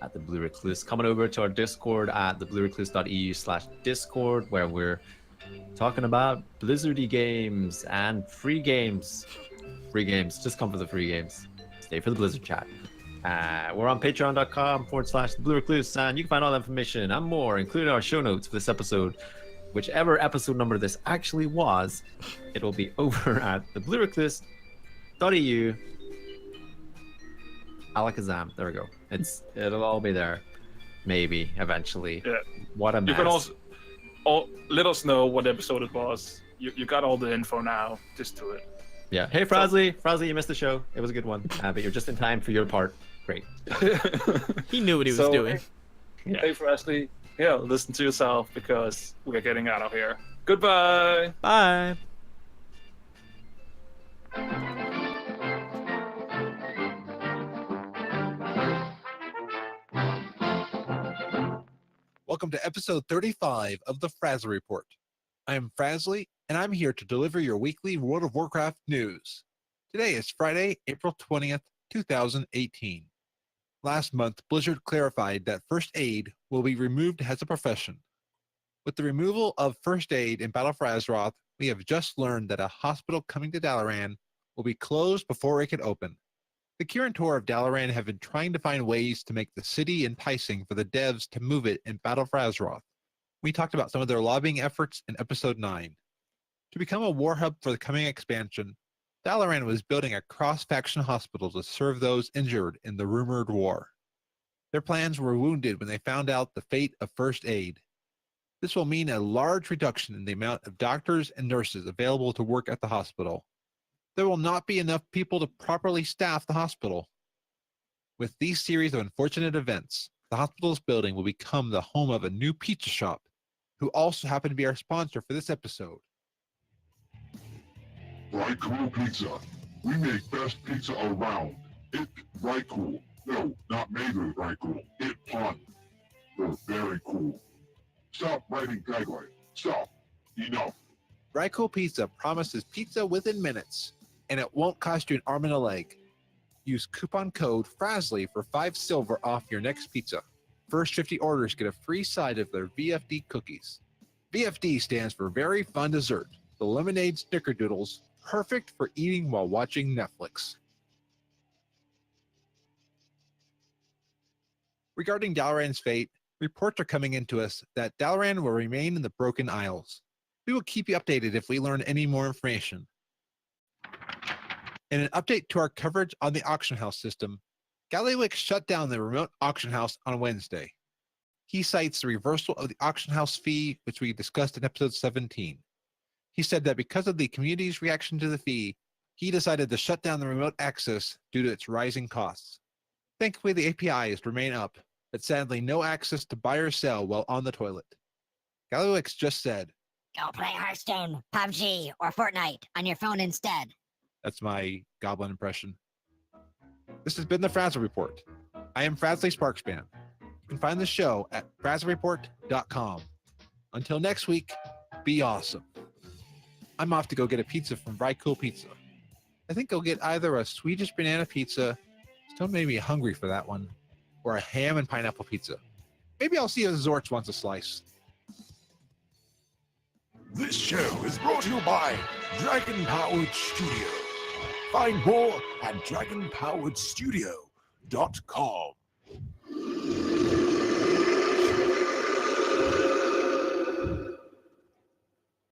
at The Blue Recluse. Coming over to our Discord at thebluerecluse.eu/Discord, where we're talking about Blizzardy games and free games. Free games. Just come for the free games. Stay for the Blizzard chat. We're on patreon.com/The Blue Recluse, and you can find all the information and more, including our show notes for this episode. Whichever episode number this actually was, it will be over at thebluerecluse.eu. Alakazam. There we go. It'll all be there. Maybe eventually. Yeah. What a mess. You can also let us know what episode it was. You got all the info now. Just do it. Yeah. Hey, Frasley. Frasley, you missed the show. It was a good one. But you're just in time for your part. Great. He knew what he was doing. Hey, Frasley. Yeah, listen to yourself, because we're getting out of here. Goodbye. Bye. Welcome to episode 35 of the Frasley Report. I am Frasley, and I'm here to deliver your weekly World of Warcraft news. Today is Friday, April 20th, 2018. Last month, Blizzard clarified that first aid will be removed as a profession. With the removal of first aid in Battle for Azeroth, we have just learned that a hospital coming to Dalaran will be closed before it can open. The Kirin of Dalaran have been trying to find ways to make the city enticing for the devs to move it in Battle for Azeroth. We talked about some of their lobbying efforts in episode 9. To become a war hub for the coming expansion, Dalaran was building a cross-faction hospital to serve those injured in the rumored war. Their plans were wounded when they found out the fate of first aid. This will mean a large reduction in the amount of doctors and nurses available to work at the hospital. There will not be enough people to properly staff the hospital. With these series of unfortunate events, the hospital's building will become the home of a new pizza shop, who also happen to be our sponsor for this episode. Recluse Pizza. We make best pizza around. It Recluse. No, not made with Recluse. It pun. They're very cool. Stop writing tagline. Stop. Enough. Recluse Pizza promises pizza within minutes, and it won't cost you an arm and a leg. Use coupon code FRASLEY for 5 silver off your next pizza. First 50 orders get a free side of their VFD cookies. VFD stands for Very Fun Dessert. The lemonade snickerdoodles, perfect for eating while watching Netflix. Regarding Dalaran's fate, reports are coming into us that Dalaran will remain in the Broken Isles. We will keep you updated if we learn any more information. In an update to our coverage on the auction house system, Gallywix shut down the remote auction house on Wednesday. He cites the reversal of the auction house fee, which we discussed in episode 17. He said that because of the community's reaction to the fee, he decided to shut down the remote access due to its rising costs. Thankfully, the API is to remain up, but sadly no access to buy or sell while on the toilet. Gallywix just said, Go play Hearthstone, PUBG, or Fortnite on your phone instead. That's my goblin impression. This has been the Frazzle Report. I am Frazzly Sparkspan. You can find the show at frazzlereport.com. Until next week, be awesome. I'm off to go get a pizza from Recluse Pizza. I think I'll get either a Swedish banana pizza, still made me hungry for that one, or a ham and pineapple pizza. Maybe I'll see if Zorch wants a slice. This show is brought to you by Dragon Powered Studio. Find more at dragonpoweredstudio.com.